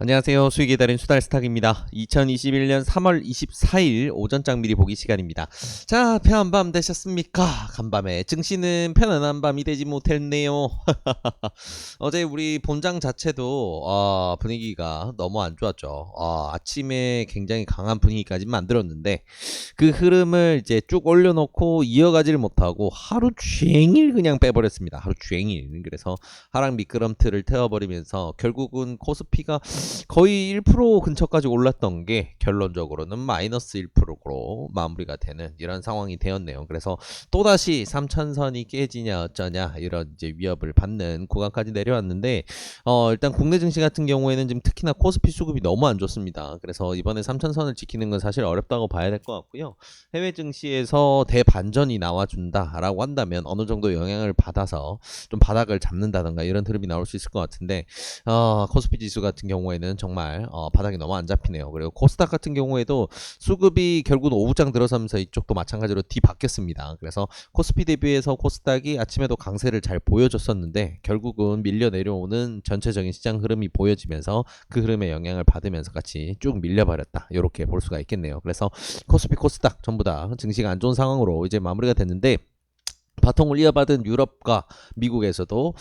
안녕하세요. 수익의 달인 수달스탁입니다. 2021년 3월 24일 오전장 미리 보기 시간입니다. 자, 편한 밤 되셨습니까? 간밤에 증시는 편안한 밤이 되지 못했네요. 어제 우리 본장 자체도 분위기가 너무 안 좋았죠. 아침에 굉장히 강한 분위기까지 만들었는데 그 흐름을 이제 쭉 올려놓고 이어가지를 못하고 하루 종일 그냥 빼버렸습니다. 하루 종일. 그래서 하락 미끄럼틀을 태워버리면서 결국은 코스피가 거의 1% 근처까지 올랐던 게 결론적으로는 마이너스 1%로 마무리가 되는 이런 상황이 되었네요. 그래서 또다시 3천선이 깨지냐 어쩌냐 이런 이제 위협을 받는 구간까지 내려왔는데 일단 국내 증시 같은 경우에는 지금 특히나 코스피 수급이 너무 안 좋습니다. 그래서 이번에 3천선을 지키는 건 사실 어렵다고 봐야 될 것 같고요. 해외 증시에서 대반전이 나와준다라고 한다면 어느 정도 영향을 받아서 좀 바닥을 잡는다던가 이런 흐름이 나올 수 있을 것 같은데 코스피 지수 같은 경우에는 정말 바닥이 너무 안 잡히네요. 그리고 코스닥 같은 경우에도 수급이 결국은 오후장 들어서면서 이쪽도 마찬가지로 뒤바뀌었습니다. 그래서 코스피 대비해서 코스닥이 아침에도 강세를 잘 보여줬었는데 결국은 밀려 내려오는 전체적인 시장 흐름이 보여지면서 그 흐름에 영향을 받으면서 같이 쭉 밀려버렸다. 이렇게 볼 수가 있겠네요. 그래서 코스피 코스닥 전부 다 증시가 안 좋은 상황으로 이제 마무리가 됐는데 바통을 이어받은 유럽과 미국에서도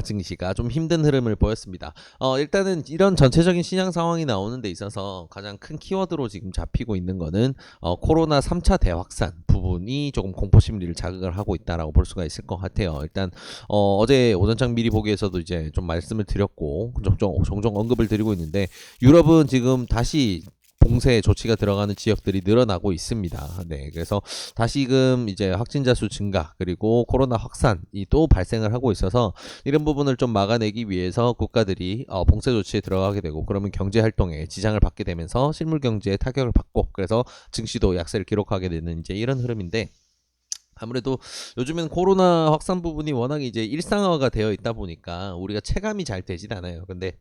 증시가 좀 힘든 흐름을 보였습니다. 일단은 이런 전체적인 시장 상황이 나오는 데 있어서 가장 큰 키워드로 지금 잡히고 있는 거는 코로나 3차 대확산 부분이 조금 공포 심리를 자극을 하고 있다라고 볼 수가 있을 것 같아요. 일단 어제 오전장 미리 보기에서도 이제 좀 말씀을 드렸고 종종 언급을 드리고 있는데 유럽은 지금 다시 봉쇄 조치가 들어가는 지역들이 늘어나고 있습니다. 네, 그래서 다시금 이제 확진자 수 증가 그리고 코로나 확산이 또 발생을 하고 있어서 이런 부분을 좀 막아내기 위해서 국가들이 봉쇄 조치에 들어가게 되고 그러면 경제 활동에 지장을 받게 되면서 실물 경제에 타격을 받고 그래서 증시도 약세를 기록하게 되는 이제 이런 흐름인데. 아무래도 요즘엔 코로나 확산 부분이 워낙 이제 일상화가 되어 있다 보니까 우리가 체감이 잘 되진 않아요. 근데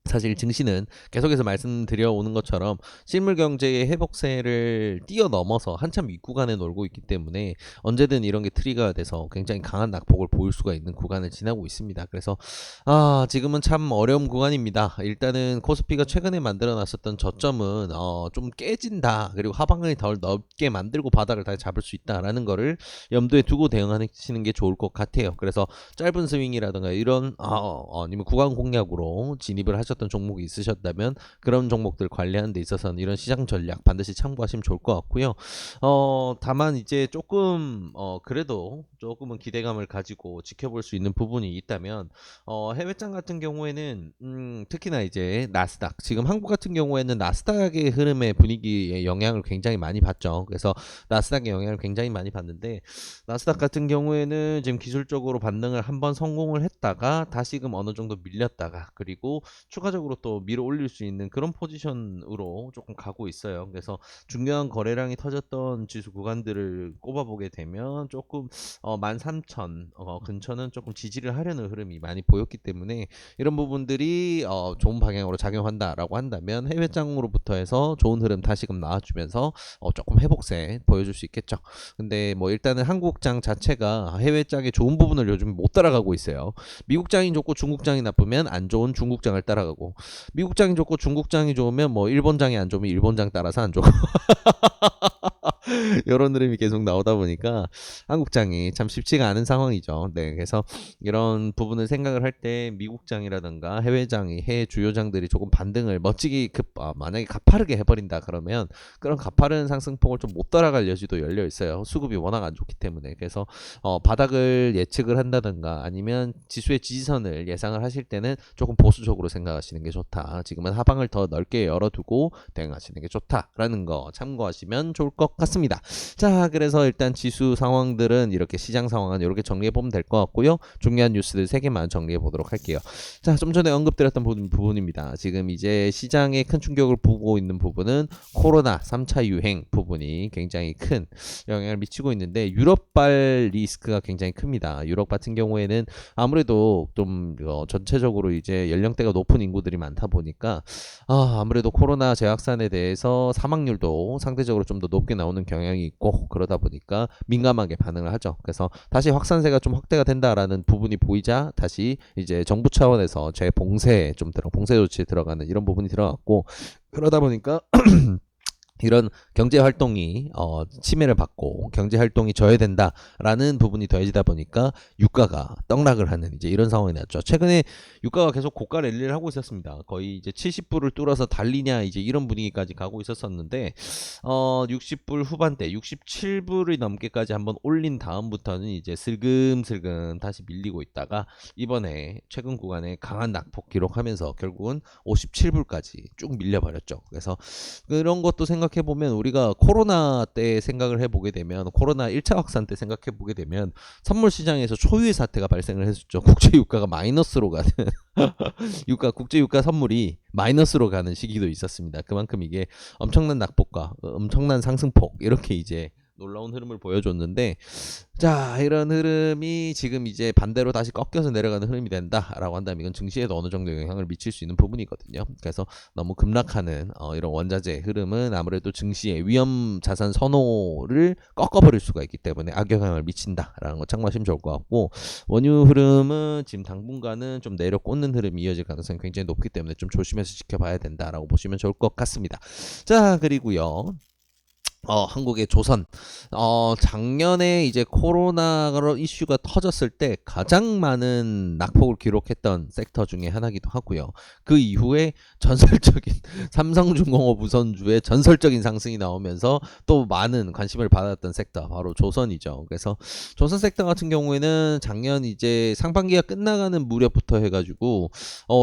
사실 증시는 계속해서 말씀드려오는 것처럼 실물 경제의 회복세를 뛰어넘어서 한참 윗구간에 놀고 있기 때문에 언제든 이런 게 트리거가 돼서 굉장히 강한 낙폭을 보일 수가 있는 구간을 지나고 있습니다. 그래서 지금은 참 어려운 구간입니다. 일단은 코스피가 최근에 만들어놨었던 저점은 좀 깨진다. 그리고 하방을 덜 넓게 만들고 바닥을 다시 잡을 수 있다라는 거를 염두에 두고 대응하시는 게 좋을 것 같아요. 그래서 짧은 스윙이라든가 이런 아니면 구간 공략으로 진입을 하셨던 종목이 있으셨다면 그런 종목들 관리하는 데 있어서는 이런 시장 전략 반드시 참고하시면 좋을 것 같고요. 다만 이제 조금 그래도 조금은 기대감을 가지고 지켜볼 수 있는 부분이 있다면 해외장 같은 경우에는 특히나 이제 나스닥 지금 한국 같은 경우에는 나스닥의 흐름의 분위기에 영향을 굉장히 많이 받죠. 그래서 나스닥의 영향을 굉장히 많이 받는데 나스닥 같은 경우에는 지금 기술적으로 반등을 한번 성공을 했다가 다시금 어느 정도 밀렸다가 그리고 추가적으로 또 밀어 올릴 수 있는 그런 포지션으로 조금 가고 있어요. 그래서 중요한 거래량이 터졌던 지수 구간들을 꼽아보게 되면 조금 13,000 근처는 조금 지지를 하려는 흐름이 많이 보였기 때문에 이런 부분들이 좋은 방향으로 작용한다라고 한다면 해외장으로부터 해서 좋은 흐름 다시금 나와주면서 조금 회복세 보여줄 수 있겠죠. 근데 뭐 일단은 한국장 자체가 해외장의 좋은 부분을 요즘 못 따라가고 있어요. 미국장이 좋고 중국장이 나쁘면 안 좋은 중국장을 따라가고 미국장이 좋고 중국장이 좋으면 뭐 일본장이 안 좋으면 일본장 따라서 안 좋고 이런 흐름이 계속 나오다 보니까 한국장이 참 쉽지가 않은 상황이죠. 네, 그래서 이런 부분을 생각을 할 때 미국장이라든가 해외장이 해외 주요장들이 조금 반등을 멋지게 만약에 가파르게 해버린다 그러면 그런 가파른 상승폭을 좀 못 따라갈 여지도 열려 있어요. 수급이 워낙 안 좋기 때문에. 그래서 바닥을 예측을 한다든가 아니면 지수의 지지선을 예상을 하실 때는 조금 보수적으로 생각하시는 게 좋다. 지금은 하방을 더 넓게 열어두고 대응하시는 게 좋다라는 거 참고하시면 좋을 것 같습니다. 자, 그래서 일단 지수 상황들은 이렇게 시장 상황은 이렇게 정리해 보면 될 것 같고요. 중요한 뉴스들 3개만 정리해 보도록 할게요. 자, 좀 전에 언급드렸던 부분입니다. 지금 이제 시장에 큰 충격을 보고 있는 부분은 코로나 3차 유행 부분이 굉장히 큰 영향을 미치고 있는데 유럽발 리스크가 굉장히 큽니다. 유럽 같은 경우에는 아무래도 좀 전체적으로 이제 연령대가 높은 인구들이 많다 보니까 아무래도 코로나 재확산에 대해서 사망률도 상대적으로 좀 더 높게 나오는 경향이 영향이 있고 그러다 보니까 민감하게 반응을 하죠. 그래서 다시 확산세가 좀 확대가 된다라는 부분이 보이자 다시 이제 정부 차원에서 재봉쇄에 좀 봉쇄 조치에 들어가는 이런 부분이 들어갔고, 그러다 보니까 이런 경제 활동이 침해를 받고 경제 활동이 저해된다라는 부분이 더해지다 보니까 유가가 떡락을 하는 이제 이런 상황이 났죠. 최근에 유가가 계속 고가 랠리를 하고 있었습니다. 거의 이제 70불을 뚫어서 달리냐 이제 이런 분위기까지 가고 있었었는데 60불 후반대 67불을 넘게까지 한번 올린 다음부터는 이제 슬금슬금 다시 밀리고 있다가 이번에 최근 구간에 강한 낙폭 기록하면서 결국은 57불까지 쭉 밀려버렸죠. 그래서 그런 것도 생각해보면 우리가 코로나 때 생각을 해보게 되면, 코로나 1차 확산 때 생각해보게 되면 선물 시장에서 초유의 사태가 발생을 했었죠. 국제유가가 마이너스로 가는 국제유가 선물이 마이너스로 가는 시기도 있었습니다. 그만큼 이게 엄청난 낙폭과 엄청난 상승폭 이렇게 이제 놀라운 흐름을 보여줬는데, 자, 이런 흐름이 지금 이제 반대로 다시 꺾여서 내려가는 흐름이 된다라고 한다면 이건 증시에도 어느 정도 영향을 미칠 수 있는 부분이거든요. 그래서 너무 급락하는 이런 원자재 흐름은 아무래도 증시의 위험 자산 선호를 꺾어버릴 수가 있기 때문에 악영향을 미친다라는 거 참고하시면 좋을 것 같고, 원유 흐름은 지금 당분간은 좀 내려 꽂는 흐름이 이어질 가능성이 굉장히 높기 때문에 좀 조심해서 지켜봐야 된다라고 보시면 좋을 것 같습니다. 자, 그리고요. 한국의 조선. 작년에 이제 코로나로 이슈가 터졌을 때 가장 많은 낙폭을 기록했던 섹터 중에 하나기도 하고요. 그 이후에 전설적인 삼성중공업 우선주의 전설적인 상승이 나오면서 또 많은 관심을 받았던 섹터, 바로 조선이죠. 그래서 조선 섹터 같은 경우에는 작년 이제 상반기가 끝나가는 무렵부터 해가지고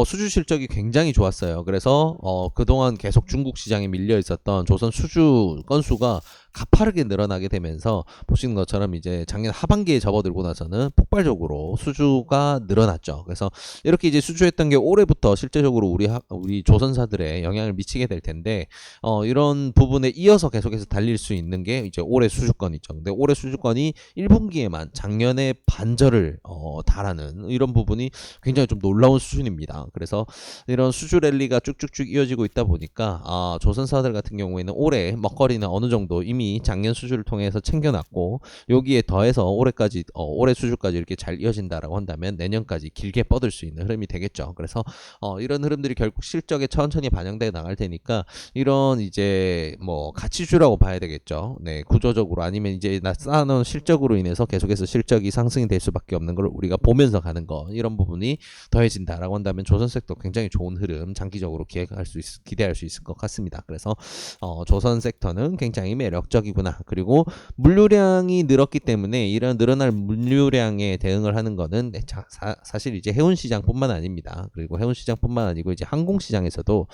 수주 실적이 굉장히 좋았어요. 그래서 그동안 계속 중국 시장에 밀려 있었던 조선 수주 건수가 가파르게 늘어나게 되면서 보시는 것처럼 이제 작년 하반기에 접어들고 나서는 폭발적으로 수주가 늘어났죠. 그래서 이렇게 이제 수주했던 게 올해부터 실제적으로 우리 조선사들의 영향을 미치게 될 텐데, 이런 부분에 이어서 계속해서 달릴 수 있는 게 이제 올해 수주권이죠. 근데 올해 수주권이 1분기에만 작년의 반절을 달하는 이런 부분이 굉장히 좀 놀라운 수준입니다. 그래서 이런 수주 랠리가 쭉쭉쭉 이어지고 있다 보니까 조선사들 같은 경우에는 올해 먹거리는 어느 정도 이미 작년 수주를 통해서 챙겨놨고, 여기에 더해서 올해까지 올해 수주까지 이렇게 잘 이어진다라고 한다면 내년까지 길게 뻗을 수 있는 흐름이 되겠죠. 그래서 이런 흐름들이 결국 실적에 천천히 반영돼 나갈 테니까 이런 이제 뭐 가치주라고 봐야 되겠죠. 네, 구조적으로 아니면 이제 쌓아놓은 실적으로 인해서 계속해서 실적이 상승이 될 수밖에 없는 걸 우리가 보면서 가는 거, 이런 부분이 더해진다라고 한다면 조선 섹터 굉장히 좋은 흐름 장기적으로 기대할 수 있을 것 같습니다. 그래서 조선 섹터는 굉장히 매력적이구나. 그리고 물류량이 늘었기 때문에 이런 늘어날 물류량에 대응을 하는 거는 사실 이제 해운 시장뿐만 아닙니다. 그리고 해운 시장뿐만 아니고 이제 항공 시장에서도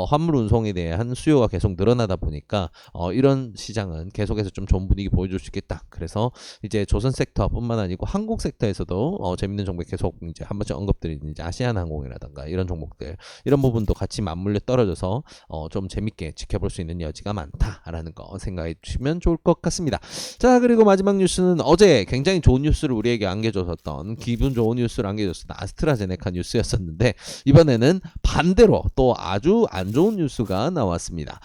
화물 운송에 대한 수요가 계속 늘어나다 보니까 이런 시장은 계속해서 좀 좋은 분위기 보여줄 수 있겠다. 그래서 이제 조선 섹터뿐만 아니고 항공 섹터에서도 재밌는 종목 계속 이제 한 번씩 언급드린 이제 아시아나항공이라든가 이런 종목들, 이런 부분도 같이 맞물려 떨어져서 좀 재밌게 지켜볼 수 있는 여지가 많다라는 거 생각해 주시면 좋을 것 같습니다. 자, 그리고 마지막 뉴스는 어제 굉장히 좋은 뉴스를 우리에게 안겨줬었던, 기분 좋은 뉴스를 안겨줬었던 아스트라제네카 뉴스였었는데, 이번에는 반대로 또 아주 안 좋은 뉴스가 나왔습니다.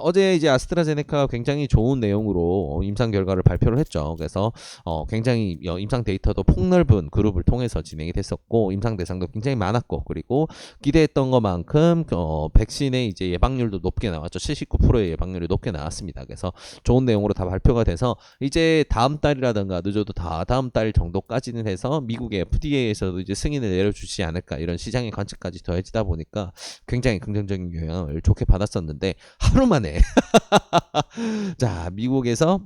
어제 이제 아스트라제네카가 굉장히 좋은 내용으로 임상 결과를 발표를 했죠. 그래서 굉장히 임상 데이터도 폭넓은 그룹을 통해서 진행이 됐었고, 임상 대상도 굉장히 많았고, 그리고 기대했던 것만큼 백신의 이제 예방률도 높게 나왔죠. 79%의 예방률이 높게 나왔습니다. 그래서 좋은 내용으로 다 발표가 돼서 이제 다음 달이라든가 늦어도 다음 달 정도까지는 해서 미국의 FDA에서도 이제 승인을 내려주지 않을까, 이런 시장의 관측까지 더해지다 보니까 굉장히 긍정적인 영향을 좋게 받았었는데, 하루 만에 자, 미국에서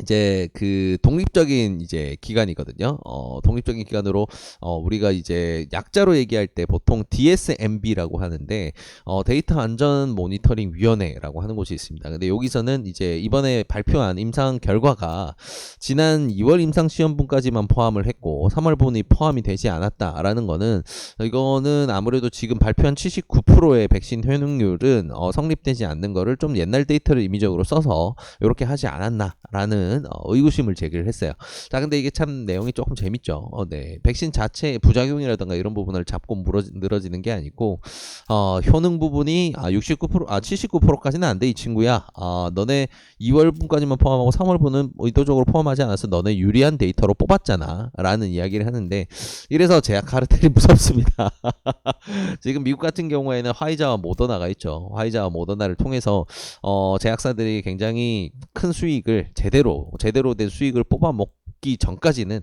이제 그 독립적인 이제 기관이거든요. 독립적인 기관으로 우리가 이제 약자로 얘기할 때 보통 DSMB라고 하는데 데이터 안전 모니터링 위원회라고 하는 곳이 있습니다. 근데 여기서는 이제 이번에 발표한 임상 결과가 지난 2월 임상 시험분까지만 포함을 했고 3월 분이 포함이 되지 않았다라는 거는, 이거는 아무래도 지금 발표한 79%의 백신 효능률은 성립되지 않는 거를 좀 옛날 데이터를 임의적으로 써서 이렇게 하지 않았나 라는 의구심을 제기를 했어요. 자, 근데 이게 참 내용이 조금 재밌죠. 네. 백신 자체의 부작용이라든가 이런 부분을 잡고 늘어지는 게 아니고, 효능 부분이 79%까지는 안 돼, 이 친구야. 너네 2월분까지만 포함하고 3월분은 의도적으로 포함하지 않아서 너네 유리한 데이터로 뽑았잖아. 라는 이야기를 하는데, 이래서 제약 카르텔이 무섭습니다. 지금 미국 같은 경우에는 화이자와 모더나가 있죠. 화이자와 모더나를 통해서 제약사들이 굉장히 큰 수익을 제대로 된 수익을 뽑아먹기 전까지는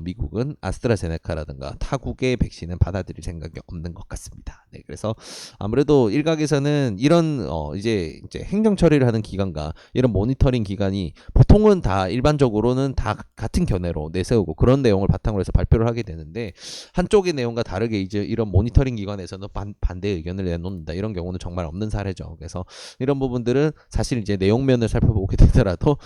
미국은 아스트라제네카라든가 타국의 백신은 받아들일 생각이 없는 것 같습니다. 네, 그래서 아무래도 일각에서는 이런 이제 행정 처리를 하는 기관과 이런 모니터링 기관이 보통은 다 일반적으로는 다 같은 견해로 내세우고 그런 내용을 바탕으로 해서 발표를 하게 되는데, 한쪽의 내용과 다르게 이제 이런 모니터링 기관에서는 반대 의견을 내놓는다, 이런 경우는 정말 없는 사례죠. 그래서 이런 부분들은 사실 이제 내용면을 살펴보게 되더라도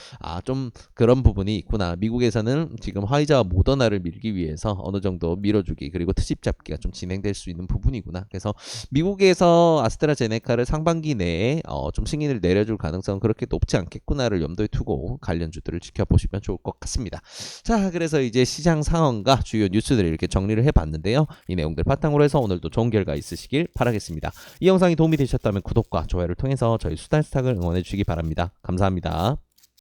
좀 그런 부분이 있구나. 미국에서는 지금 화이자와 모더나를 밀기 위해서 어느 정도 밀어주기 그리고 트집 잡기가 좀 진행될 수 있는 부분이구나. 그래서 미국에서 아스트라제네카를 상반기 내에 좀 승인을 내려줄 가능성은 그렇게 높지 않겠구나를 염두에 두고 관련주들을 지켜보시면 좋을 것 같습니다. 자, 그래서 이제 시장 상황과 주요 뉴스들을 이렇게 정리를 해봤는데요. 이 내용들 바탕으로 해서 오늘도 좋은 결과 있으시길 바라겠습니다. 이 영상이 도움이 되셨다면 구독과 좋아요를 통해서 저희 수달스탁을 응원해 주시기 바랍니다. 감사합니다.